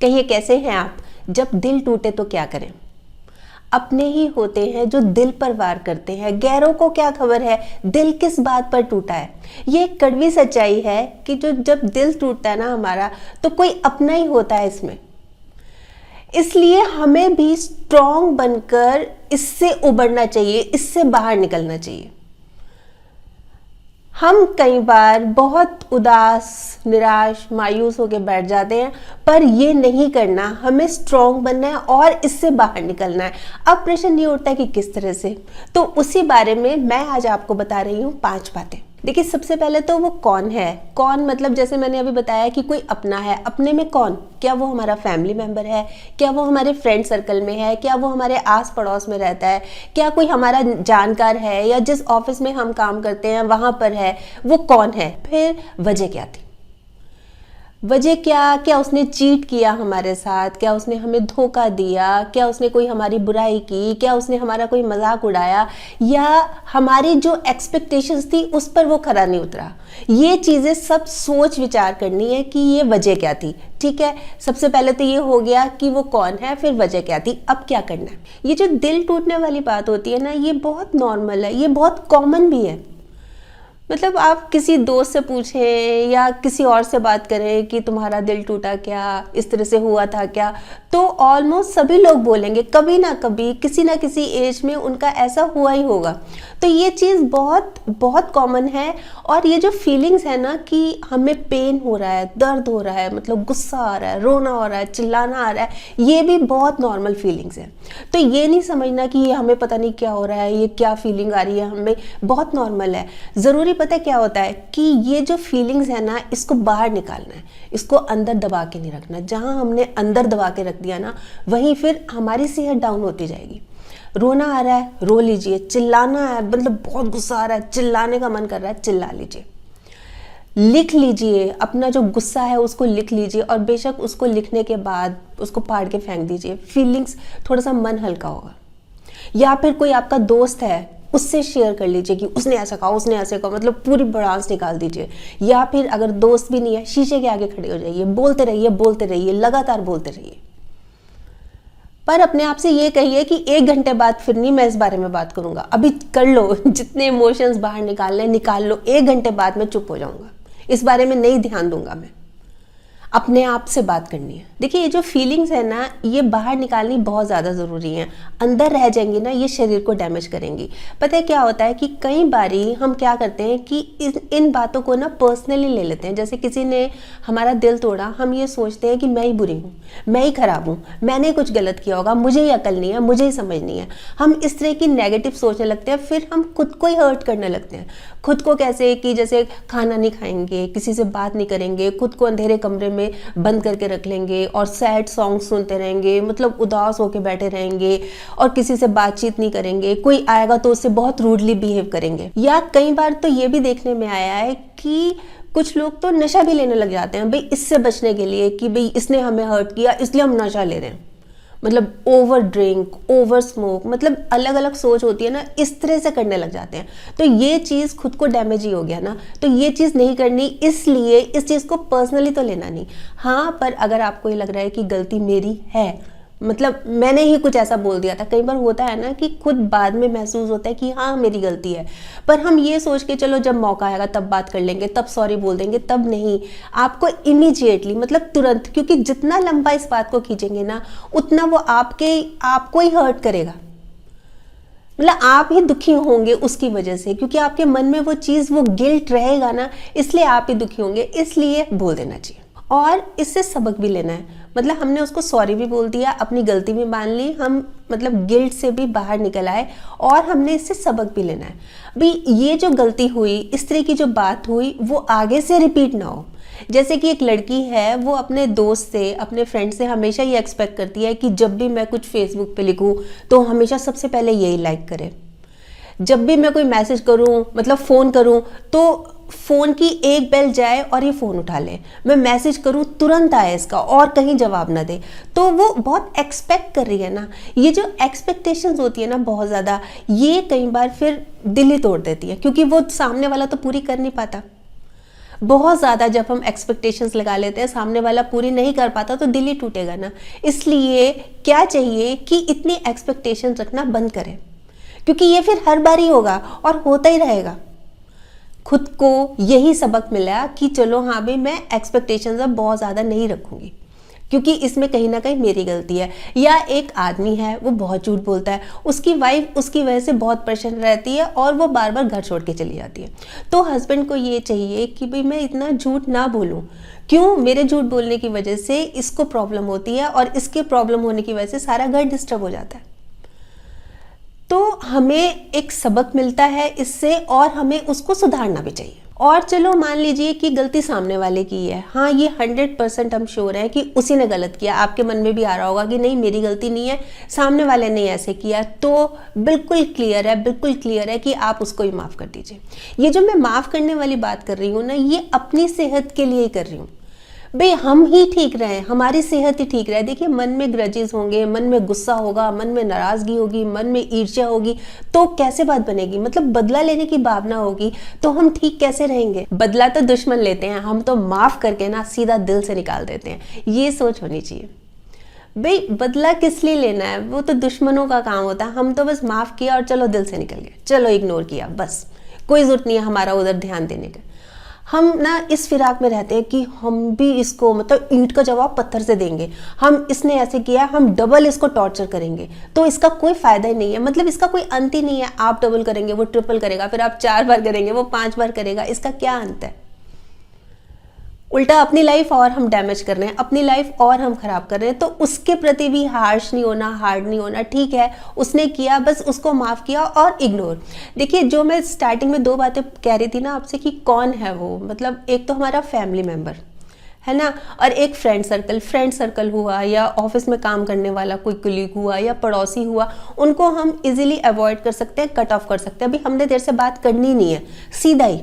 कहिए कैसे हैं आप। जब दिल टूटे तो क्या करें। अपने ही होते हैं जो दिल पर वार करते हैं, गैरों को क्या खबर है दिल किस बात पर टूटा है। ये एक कड़वी सच्चाई है कि जब दिल टूटता है ना हमारा, तो कोई अपना ही होता है इसमें। इसलिए हमें भी स्ट्रॉन्ग बनकर इससे उबरना चाहिए, इससे बाहर निकलना चाहिए। हम कई बार बहुत उदास, निराश, मायूस होकर बैठ जाते हैं, पर ये नहीं करना। हमें स्ट्रॉन्ग बनना है और इससे बाहर निकलना है। अब प्रश्न ये उठता है कि किस तरह से, तो उसी बारे में मैं आज आपको बता रही हूँ 5 बातें। देखिए, सबसे पहले तो वो कौन है। कौन मतलब जैसे मैंने अभी बताया कि कोई अपना है। अपने में कौन? क्या वो हमारा फैमिली मेंबर है? क्या वो हमारे फ्रेंड सर्कल में है? क्या वो हमारे आस पड़ोस में रहता है? क्या कोई हमारा जानकार है या जिस ऑफिस में हम काम करते हैं वहाँ पर है? वो कौन है? फिर वजह क्या थी? वजह क्या उसने चीट किया हमारे साथ? क्या उसने हमें धोखा दिया? क्या उसने कोई हमारी बुराई की? क्या उसने हमारा कोई मजाक उड़ाया? या हमारी जो एक्सपेक्टेशंस थी उस पर वो खरा नहीं उतरा? ये चीज़ें सब सोच विचार करनी है कि ये वजह क्या थी। ठीक है, सबसे पहले तो ये हो गया कि वो कौन है, फिर वजह क्या थी। अब क्या करना है। ये जो दिल टूटने वाली बात होती है ना, ये बहुत नॉर्मल है, ये बहुत कॉमन भी है। मतलब आप किसी दोस्त से पूछें या किसी और से बात करें कि तुम्हारा दिल टूटा क्या, इस तरह से हुआ था क्या, तो ऑलमोस्ट सभी लोग बोलेंगे कभी ना कभी किसी ना किसी एज में उनका ऐसा हुआ ही होगा। तो ये चीज़ बहुत बहुत कॉमन है। और ये जो फीलिंग्स है ना कि हमें पेन हो रहा है, दर्द हो रहा है, मतलब गुस्सा आ रहा है, रोना हो रहा है, चिल्लाना आ रहा है, ये भी बहुत नॉर्मल फीलिंग्स है। तो ये नहीं समझना कि ये हमें पता नहीं क्या हो रहा है, ये क्या फीलिंग आ रही है हमें, बहुत नॉर्मल है। ज़रूरी पता क्या होता है कि ये जो फीलिंग्स है ना, इसको बाहर निकालना है, इसको अंदर दबा के नहीं रखना। जहाँ हमने अंदर दबा के रख दिया ना, वहीं फिर हमारी सेहत डाउन होती जाएगी। रोना आ रहा है, रो लीजिए। चिल्लाना है, मतलब बहुत गुस्सा आ रहा है, चिल्लाने का मन कर रहा है, चिल्ला लीजिए। लिख लीजिए अपना जो गुस्सा है, उसको लिख लीजिए, और बेशक उसको लिखने के बाद उसको फाड़ के फेंक दीजिए। फीलिंग्स, थोड़ा सा मन हल्का होगा। या फिर कोई आपका दोस्त है, उससे शेयर कर लीजिए कि उसने ऐसा कहा, उसने ऐसे कहा, मतलब पूरी भड़ास निकाल दीजिए। या फिर अगर दोस्त भी नहीं है, शीशे के आगे खड़े हो जाइए, बोलते रहिए, लगातार बोलते रहिए। पर अपने आप से ये कहिए कि 1 घंटे बाद फिर नहीं मैं इस बारे में बात करूंगा, अभी कर लो, जितने इमोशंस बाहर निकालने निकाल लो, 1 घंटे बाद मैं चुप हो जाऊंगा, इस बारे में नहीं ध्यान दूंगा। मैं अपने आप से बात करनी है। देखिए, ये जो फीलिंग्स है ना, ये बाहर निकालनी बहुत ज़्यादा ज़रूरी है। अंदर रह जाएंगी ना, ये शरीर को डैमेज करेंगी। पता है क्या होता है कि कई बारी हम क्या करते हैं कि इन बातों को ना पर्सनली ले लेते हैं। जैसे किसी ने हमारा दिल तोड़ा, हम ये सोचते हैं कि मैं ही बुरी हूँ, मैं ही खराब हूँ, मैंने कुछ गलत किया होगा, मुझे ही अकल नहीं है, मुझे ही समझ नहीं है। हम इस तरह की नेगेटिव सोचने लगते हैं, फिर हम खुद को ही हर्ट करने लगते हैं। खुद को कैसे कि जैसे खाना नहीं खाएंगे, किसी से बात नहीं करेंगे, खुद को अंधेरे कमरे में बंद करके रख लेंगे और सैड सॉन्ग सुनते रहेंगे, मतलब उदास होके बैठे रहेंगे और किसी से बातचीत नहीं करेंगे। कोई आएगा तो उससे बहुत रूडली बिहेव करेंगे। या कई बार तो ये भी देखने में आया है कि कुछ लोग तो नशा भी लेने लग जाते हैं, भाई इससे बचने के लिए कि भाई इसने हमें हर्ट किया इसलिए हम नशा ले रहे हैं। मतलब ओवर ड्रिंक, ओवर स्मोक, मतलब अलग अलग सोच होती है ना, इस तरह से करने लग जाते हैं। तो ये चीज़ खुद को डैमेज ही हो गया ना, तो ये चीज़ नहीं करनी। इसलिए इस चीज़ को पर्सनली तो लेना नहीं। हाँ, पर अगर आपको ये लग रहा है कि गलती मेरी है, मतलब मैंने ही कुछ ऐसा बोल दिया था, कई बार होता है ना कि खुद बाद में महसूस होता है कि हाँ मेरी गलती है, पर हम ये सोच के चलो जब मौका आएगा तब बात कर लेंगे, तब सॉरी बोल देंगे, तब नहीं। आपको इमीडिएटली, मतलब तुरंत, क्योंकि जितना लंबा इस बात को खींचेंगे ना, उतना वो आपको ही हर्ट करेगा। मतलब आप ही दुखी होंगे उसकी वजह से, क्योंकि आपके मन में वो चीज़, वो गिल्ट रहेगा ना, इसलिए आप ही दुखी होंगे। इसलिए बोल देना चाहिए और इससे सबक भी लेना है। मतलब हमने उसको सॉरी भी बोल दिया, अपनी गलती भी मान ली, हम मतलब गिल्ट से भी बाहर निकल आए और हमने इससे सबक भी लेना है। भाई ये जो गलती हुई, इस तरह की जो बात हुई, वो आगे से रिपीट ना हो। जैसे कि एक लड़की है, वो अपने दोस्त से, अपने फ्रेंड से हमेशा ये एक्सपेक्ट करती है कि जब भी मैं कुछ फेसबुक पे लिखूं तो हमेशा सबसे पहले यही लाइक करे। जब भी मैं कोई मैसेज करूं, मतलब फ़ोन करूं, तो फ़ोन की एक बेल जाए और ये फ़ोन उठा ले। मैं मैसेज करूं तुरंत आए इसका और कहीं जवाब ना दे। तो वो बहुत एक्सपेक्ट कर रही है ना। ये जो एक्सपेक्टेशंस होती है ना बहुत ज़्यादा, ये कई बार फिर दिल ही तोड़ देती है, क्योंकि वो सामने वाला तो पूरी कर नहीं पाता। बहुत ज़्यादा जब हम एक्सपेक्टेशंस लगा लेते हैं, सामने वाला पूरी नहीं कर पाता तो दिल ही टूटेगा ना। इसलिए क्या चाहिए कि इतनी एक्सपेक्टेशंस रखना बंद करें, क्योंकि ये फिर हर बार ही होगा और होता ही रहेगा। खुद को यही सबक मिला कि चलो हाँ भाई, मैं एक्सपेक्टेशंस अब बहुत ज़्यादा नहीं रखूँगी, क्योंकि इसमें कहीं ना कहीं मेरी गलती है। या एक आदमी है, वो बहुत झूठ बोलता है, उसकी वाइफ उसकी वजह से बहुत परेशान रहती है और वो बार बार घर छोड़ के चली जाती है। तो हस्बैंड को ये चाहिए कि भाई मैं इतना झूठ ना बोलूं, क्यों, मेरे झूठ बोलने की वजह से इसको प्रॉब्लम होती है और इसके प्रॉब्लम होने की वजह से सारा घर डिस्टर्ब हो जाता है। तो हमें एक सबक मिलता है इससे और हमें उसको सुधारना भी चाहिए। और चलो मान लीजिए कि गलती सामने वाले की है, हाँ ये 100% हम श्योर हैं कि उसी ने गलत किया, आपके मन में भी आ रहा होगा कि नहीं मेरी गलती नहीं है, सामने वाले ने ऐसे किया, तो बिल्कुल क्लियर है, बिल्कुल क्लियर है कि आप उसको ही माफ़ कर दीजिए। ये जो मैं माफ़ करने वाली बात कर रही हूँ ना, ये अपनी सेहत के लिए ही कर रही हूँ भाई, हम ही ठीक रहें, हमारी सेहत ही ठीक रहे। देखिए मन में ग्रजेस होंगे, मन में गुस्सा होगा, मन में नाराज़गी होगी, मन में ईर्ष्या होगी, तो कैसे बात बनेगी, मतलब बदला लेने की भावना होगी, तो हम ठीक कैसे रहेंगे। बदला तो दुश्मन लेते हैं, हम तो माफ़ करके ना सीधा दिल से निकाल देते हैं। ये सोच होनी चाहिए भाई, बदला किस लिए लेना है, वो तो दुश्मनों का काम होता है। हम तो बस माफ़ किया और चलो दिल से निकल गए, चलो इग्नोर किया, बस कोई ज़रूरत नहीं है हमारा उधर ध्यान देने का। हम ना इस फिराक में रहते हैं कि हम भी इसको मतलब ईंट का जवाब पत्थर से देंगे, हम इसने ऐसे किया, हम डबल इसको टॉर्चर करेंगे, तो इसका कोई फायदा ही नहीं है, मतलब इसका कोई अंत ही नहीं है। आप डबल करेंगे, वो ट्रिपल करेगा, फिर आप 4 बार करेंगे, वो 5 बार करेगा, इसका क्या अंत है। उल्टा अपनी लाइफ और हम डैमेज कर रहे हैं, अपनी लाइफ और हम खराब कर रहे हैं। तो उसके प्रति भी हार्श नहीं होना, हार्ड नहीं होना। ठीक है, उसने किया, बस उसको माफ़ किया और इग्नोर। देखिए जो मैं स्टार्टिंग में 2 बातें कह रही थी ना आपसे कि कौन है वो, मतलब एक तो हमारा फैमिली मेम्बर है ना, और एक फ्रेंड सर्कल हुआ, या ऑफिस में काम करने वाला कोई कुलीग हुआ या पड़ोसी हुआ, उनको हम इजीली अवॉइड कर सकते हैं, कट ऑफ कर सकते हैं। अभी हमने देर से बात करनी नहीं है, सीधा ही।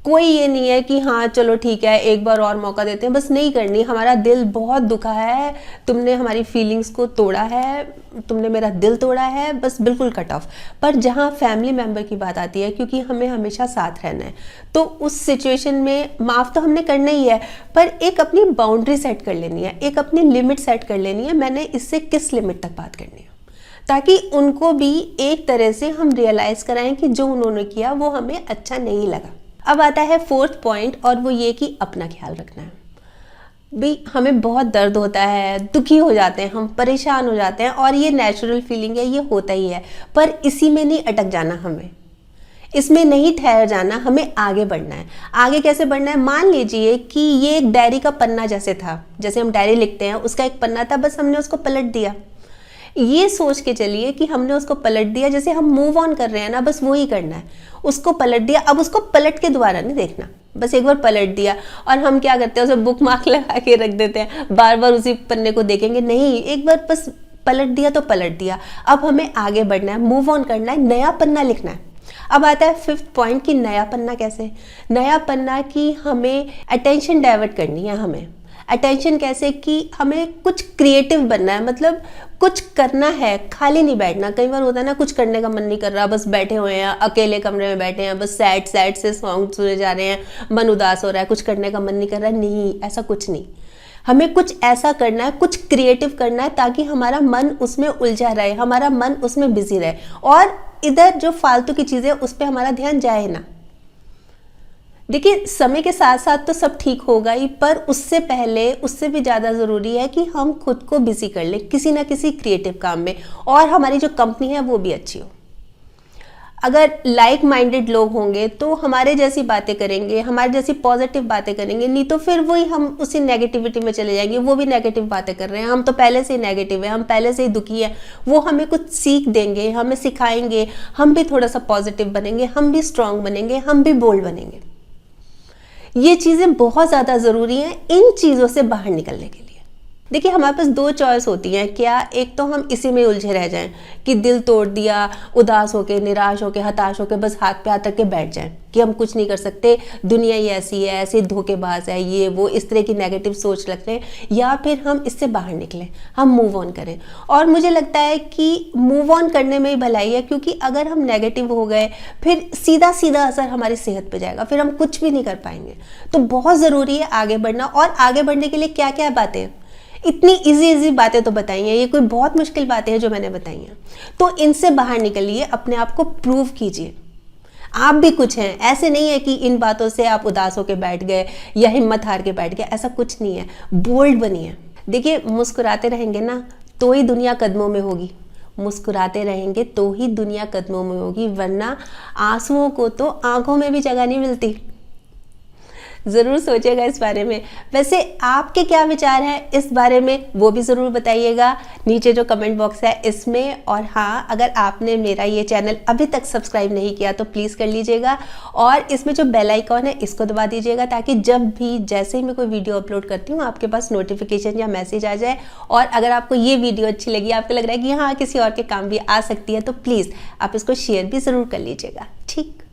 कोई ये नहीं है कि हाँ चलो ठीक है एक बार और मौका देते हैं, बस नहीं करनी। हमारा दिल बहुत दुखा है, तुमने हमारी फीलिंग्स को तोड़ा है, तुमने मेरा दिल तोड़ा है, बस बिल्कुल कट ऑफ। पर जहाँ फैमिली मेम्बर की बात आती है, क्योंकि हमें हमेशा साथ रहना है, तो उस सिचुएशन में माफ़ तो हमने करना ही है, पर एक अपनी बाउंड्री सेट कर लेनी है, एक अपनी लिमिट सेट कर लेनी है, मैंने इससे किस लिमिट तक बात करनी है, ताकि उनको भी एक तरह से हम रियलाइज़ कराएं कि जो उन्होंने किया वो हमें अच्छा नहीं लगा। अब आता है 4th पॉइंट, और वो ये कि अपना ख्याल रखना है। भी हमें बहुत दर्द होता है, दुखी हो जाते हैं, हम परेशान हो जाते हैं, और ये नेचुरल फीलिंग है, ये होता ही है। पर इसी में नहीं अटक जाना, हमें इसमें नहीं ठहर जाना, हमें आगे बढ़ना है। आगे कैसे बढ़ना है, मान लीजिए कि ये एक डायरी का पन्ना जैसे था, जैसे हम डायरी लिखते हैं, उसका एक पन्ना था, बस हमने उसको पलट दिया। ये सोच के चलिए कि हमने उसको पलट दिया, जैसे हम मूव ऑन कर रहे हैं ना, बस वो ही करना है, उसको पलट दिया। अब उसको पलट के दोबारा नहीं देखना, बस एक बार पलट दिया। और हम क्या करते हैं, उसे बुक मार्क लगा के रख देते हैं, बार बार उसी पन्ने को देखेंगे नहीं, एक बार बस पलट दिया तो पलट दिया। अब हमें आगे बढ़ना है, मूव ऑन करना है, नया पन्ना लिखना है। अब आता है 5th पॉइंट कि नया पन्ना कैसे, नया पन्ना कि हमें अटेंशन डाइवर्ट करनी है। हमें अटेंशन कैसे कि हमें कुछ क्रिएटिव बनना है, मतलब कुछ करना है, खाली नहीं बैठना। कई बार होता है ना, कुछ करने का मन नहीं कर रहा, बस बैठे हुए हैं, अकेले कमरे में बैठे हैं, बस सैड से सॉन्ग सुने जा रहे हैं, मन उदास हो रहा है, कुछ करने का मन नहीं कर रहा है। नहीं, ऐसा कुछ नहीं, हमें कुछ ऐसा करना है, कुछ क्रिएटिव करना है, ताकि हमारा मन उसमें उलझा रहे, हमारा मन उसमें बिजी रहे, और इधर जो फालतू की चीज़ें उस पर हमारा ध्यान जाए ना। देखिए समय के साथ साथ तो सब ठीक होगा ही, पर उससे पहले, उससे भी ज़्यादा ज़रूरी है कि हम खुद को बिजी कर लें किसी ना किसी क्रिएटिव काम में, और हमारी जो कंपनी है वो भी अच्छी हो। अगर लाइक माइंडेड लोग होंगे तो हमारे जैसी बातें करेंगे, हमारे जैसी पॉजिटिव बातें करेंगे, नहीं तो फिर वही हम उसी नेगेटिविटी में चले जाएंगे। वो भी नेगेटिव बातें कर रहे हैं, हम तो पहले से ही नेगेटिव है, हम पहले से ही दुखी है। वो हमें कुछ सीख देंगे, हमें सिखाएंगे, हम भी थोड़ा सा पॉजिटिव बनेंगे, हम भी स्ट्रांग बनेंगे, हम भी बोल्ड बनेंगे। ये चीज़ें बहुत ज़्यादा ज़रूरी हैं इन चीज़ों से बाहर निकलने के लिए। देखिए हमारे पास दो चॉइस होती हैं क्या, एक तो हम इसी में उलझे रह जाएं कि दिल तोड़ दिया, उदास होके, निराश होके, हताश होके बस हाथ पे हाथ रख के बैठ जाएं कि हम कुछ नहीं कर सकते, दुनिया ही ऐसी है, ऐसे धोखेबाज है, ये वो, इस तरह की नेगेटिव सोच रखते हैं, या फिर हम इससे बाहर निकलें, हम मूव ऑन करें। और मुझे लगता है कि मूव ऑन करने में ही भलाई है, क्योंकि अगर हम नेगेटिव हो गए फिर सीधा सीधा असर हमारी सेहत पे जाएगा, फिर हम कुछ भी नहीं कर पाएंगे। तो बहुत ज़रूरी है आगे बढ़ना। और आगे बढ़ने के लिए क्या क्या बातें, इतनी इजी बातें तो बताई हैं, ये कोई बहुत मुश्किल बातें हैं जो मैंने बताई हैं, तो इनसे बाहर निकलिए, अपने आप को प्रूव कीजिए आप भी कुछ हैं। ऐसे नहीं है कि इन बातों से आप उदास होकर बैठ गए या हिम्मत हार के बैठ गए, ऐसा कुछ नहीं है। बोल्ड बनिए। देखिए मुस्कुराते रहेंगे ना तो ही दुनिया कदमों में होगी, मुस्कुराते रहेंगे तो ही दुनिया कदमों में होगी, वरना आंसुओं को तो आंखों में भी जगह नहीं मिलती। ज़रूर सोचिएगा इस बारे में। वैसे आपके क्या विचार हैं इस बारे में, वो भी ज़रूर बताइएगा नीचे जो कमेंट बॉक्स है इसमें। और हाँ, अगर आपने मेरा ये चैनल अभी तक सब्सक्राइब नहीं किया तो प्लीज़ कर लीजिएगा, और इसमें जो बेल आइकॉन है इसको दबा दीजिएगा, ताकि जब भी जैसे ही मैं कोई वीडियो अपलोड करती हूँ आपके पास नोटिफिकेशन या मैसेज आ जाए। और अगर आपको ये वीडियो अच्छी लगी, आपको लग रहा है कि हाँ किसी और के काम भी आ सकती है, तो प्लीज़ आप इसको शेयर भी ज़रूर कर लीजिएगा। ठीक।